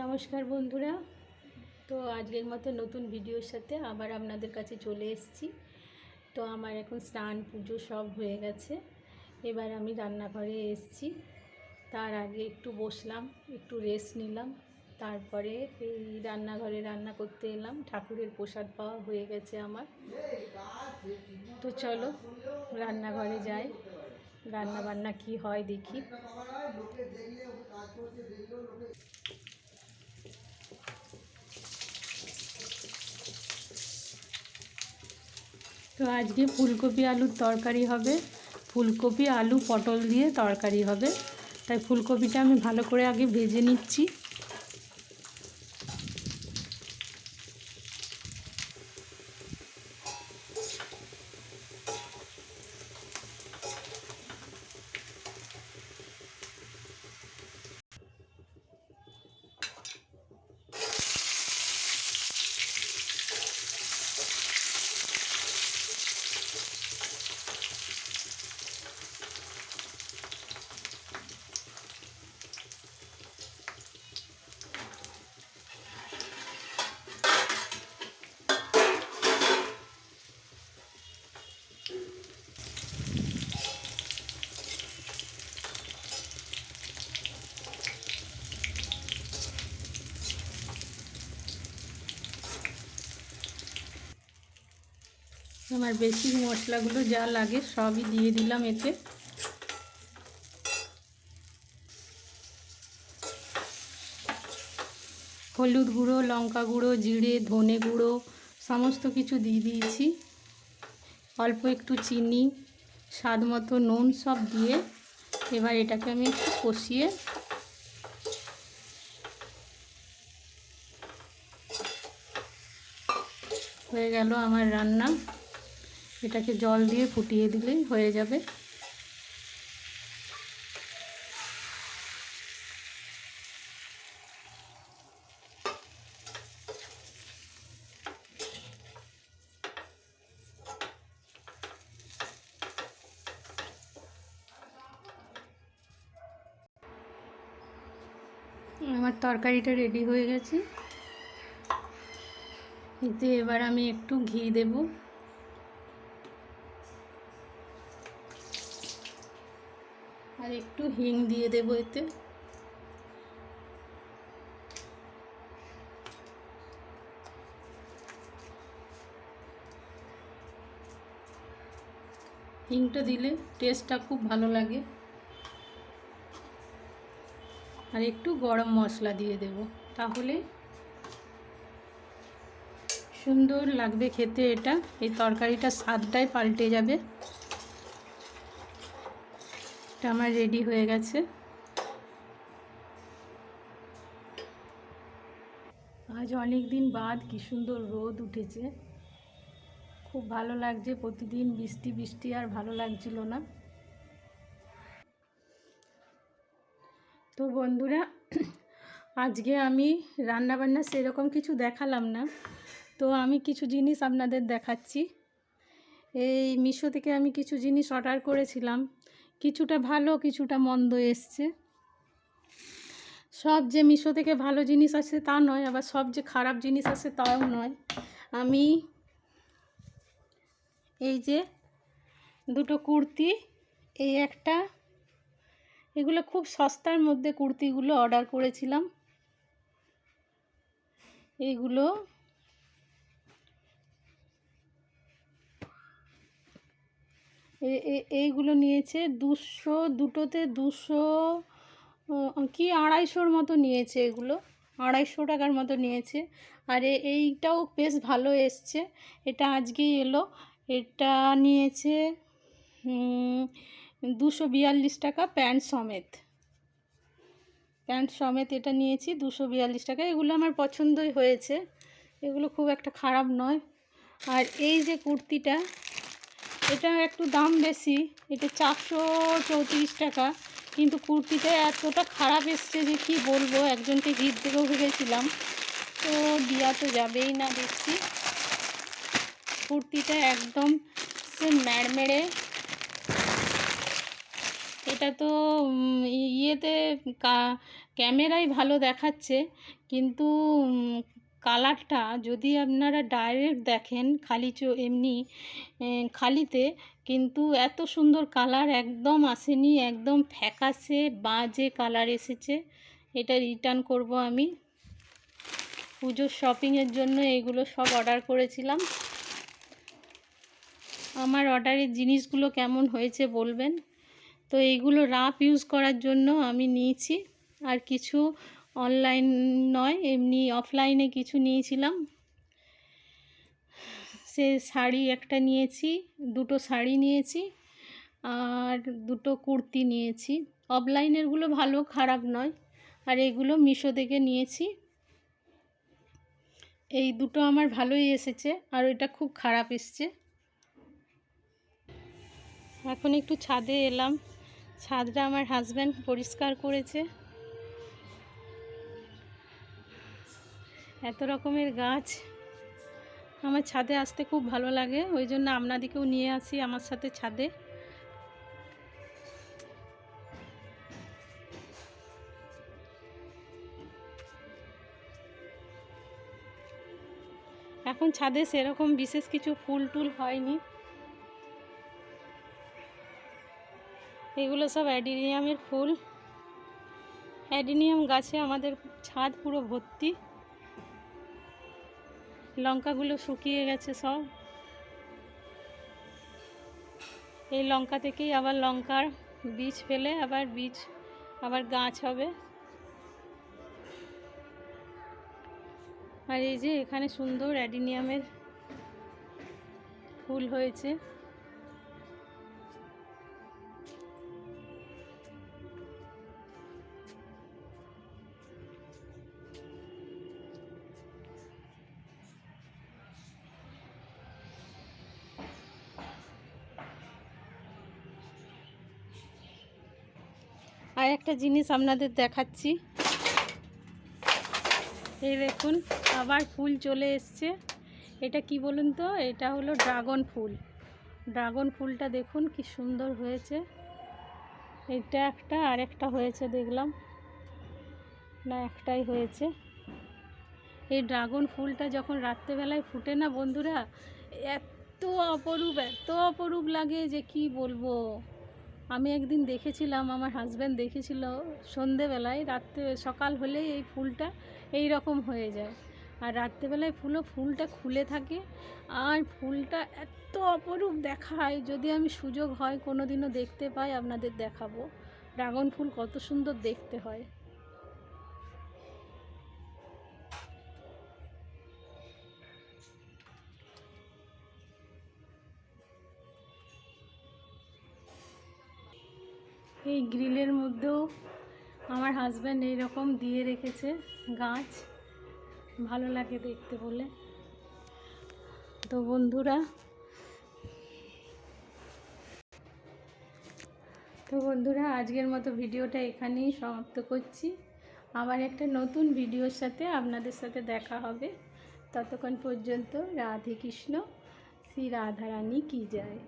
নমস্কার বন্ধুরা। তো আজকের মতো নতুন ভিডিওর সাথে আবার আপনাদের কাছে চলে এসেছি। তো আমার এখন স্নান পুজো সব হয়ে গেছে, এবার আমি রান্নাঘরে এসেছি। তার আগে একটু বসলাম, একটু রেস্ট নিলাম, তারপরে এই রান্নাঘরে রান্না করতে এলাম। ঠাকুরের প্রসাদ পাওয়া হয়ে গেছে আমার। তো চলো রান্নাঘরে যাই, রান্না বান্না কি হয় দেখি। তো আজকে ফুলকপি আলুর তরকারি হবে। ফুলকপি আলু পটল দিয়ে তরকারি হবে, তাই ফুলকপিটা আমি ভালো করে আগে ভেজে নিচ্ছি। আমার বেসিক মশলাগুলো যা লাগে সবই দিয়ে দিলাম এতে। হলুদ গুঁড়ো, লঙ্কা গুঁড়ো, জিরে, ধনে গুঁড়ো সমস্ত কিছু দিয়ে দিয়েছি। অল্প একটু চিনি, স্বাদ মতো নুন সব দিয়ে এবার এটাকে আমি একটু কষিয়ে হয়ে গেল আমার রান্না। এটাকে জল দিয়ে ফুটিয়ে দিলেই হয়ে যাবে। আমার তরকারিটা রেডি হয়ে গেছে। এতে এবার আমি একটু ঘি দেব। আর একটু হিং দিয়ে দেব এতে। হিংটা দিলে টেস্টটা খুব ভালো লাগে। আর একটু গরম মশলা দিয়ে দেব, তাহলে সুন্দর লাগবে খেতে। এই তরকারিটার স্বাদটাই পাল্টে যাবে। এটা আমার রেডি হয়ে গেছে। আজ অনেক দিন বাদ কি সুন্দর রোদ উঠেছে, খুব ভালো লাগছে। প্রতিদিন বৃষ্টি বৃষ্টি আর ভালো লাগছিল না। তো বন্ধুরা, আজকে আমি রান্নাবান্না সেরকম কিছু দেখালাম না, তো আমি কিছু জিনিস আপনাদের দেখাচ্ছি। এই মিশো থেকে আমি কিছু জিনিস অর্ডার করেছিলাম, কিছুটা ভালো কিছুটা মন্দ এসছে। সব যে মিশো থেকে ভালো জিনিস আছে তা নয়, আবার সব যে খারাপ জিনিস আছে তাও নয়। আমি এই যে দুটো কুর্তি, এই একটা, এগুলো খুব সস্তার মধ্যে কুর্তিগুলো অর্ডার করেছিলাম। এইগুলো এইগুলো নিয়েছে 200, দুটোতে 200 কি 250-র মতো নিয়েছে। এগুলো 250 টাকার মতো নিয়েছে। আর এইটাও বেশ ভালো এসছে, এটা আজকেই এলো। এটা নিয়েছে 242 টাকা প্যান্ট সমেত। এটা নিয়েছি 242 টাকা। এগুলো আমার পছন্দই হয়েছে, এগুলো খুব একটা খারাপ নয়। আর এই যে কুর্তিটা, এটা একটু দাম বেশি, এটা 434 টাকা, কিন্তু কুর্তিটা এতটা খারাপ এসছে যে কি বলবো। একজনকে গিফট দেবো ভেবেছিলাম, তো দেওয়া তো যাবেই না। দেখছি কুর্তিটা একদম সে ম্যাড়মেড়ে। এটা তো ইয়েতে ক্যামেরায় ভালো দেখাচ্ছে, কিন্তু কালারটা যদি আপনারা ডাইরেক্ট দেখেন এমনি খালিতে, কিন্তু এত সুন্দর কালার একদম আসেনি, একদম ফ্যাকাশে বাজে কালার এসেছে। এটা রিটার্ন করব আমি। পুজোর শপিংয়ের জন্য এইগুলো সব অর্ডার করেছিলাম। আমার অর্ডারের জিনিসগুলো কেমন হয়েছে বলবেন। তো এইগুলো রাফ ইউজ করার জন্য আমি নিয়েছি, আর কিছু অনলাইন নয়, এমনি অফলাইনে কিছু নিয়েছিলাম। সে শাড়ি একটা নিয়েছি, দুটো শাড়ি নিয়েছি, আর দুটো কুর্তি নিয়েছি। অফলাইনেরগুলো ভালো, খারাপ নয়। আর এগুলো মিশো থেকে নিয়েছি। এই দুটো আমার ভালোই এসেছে, আর ওইটা খুব খারাপ এসছে। এখন একটু ছাদে এলাম। ছাদটা আমার হাজব্যান্ড পরিষ্কার করেছে। এত রকমের গাছ, আমার ছাদে আসতে খুব ভালো লাগে, ওই জন্য আপনাদেরকেও নিয়ে আসি আমার সাথে ছাদে। এখন ছাদে সেরকম বিশেষ কিছু ফুল টুল হয়নি। এগুলো সব অ্যাডিনিয়ামের ফুল। অ্যাডিনিয়াম গাছে আমাদের ছাদ পুরো ভর্তি। লঙ্কাগুলো শুকিয়ে গেছে সব। এই লঙ্কা থেকেই আবার লঙ্কার বীজ ফেলে আবার গাছ হবে। আর এই যে এখানে সুন্দর অ্যাডিনিয়ামের ফুল হয়েছে। আর একটা জিনিস আপনাদের দেখাচ্ছি, এই দেখুন আবার ফুল চলে এসছে। এটা কি বলুন তো, এটা হলো ড্রাগন ফুল। ড্রাগন ফুলটা দেখুন কি সুন্দর হয়েছে। এটা একটা, আর একটা হয়েছে দেখলাম, না একটাই হয়েছে। এই ড্রাগন ফুলটা যখন রাত্রেবেলায় ফুটে না বন্ধুরা, এত অপরূপ লাগে যে কি বলবো। আমি একদিন দেখেছিলাম, আমার হাজব্যান্ড দেখেছিল, সন্ধেবেলায়, সকাল হলেই এই ফুলটা এই রকম হয়ে যায়, আর রাত্রেবেলায় ফুলটা খুলে থাকে, আর ফুলটা এত অপরূপ দেখায়। যদি আমি সুযোগ হয় কোনো দিনও দেখতে পাই, আপনাদের দেখাবো ড্রাগন ফুল কত সুন্দর দেখতে হয়। এই গ্রিলের মধ্যেও আমার হাজব্যান্ড এইরকম দিয়ে রেখেছে গাছ, ভালো লাগে দেখতে বলে। তো বন্ধুরা আজকের মতো ভিডিওটা এখানেই সমাপ্ত করছি। আবার একটা নতুন ভিডিওর সাথে আপনাদের সাথে দেখা হবে। ততক্ষণ পর্যন্ত রাধে কৃষ্ণ, শ্রী রাধারানী কি জয়।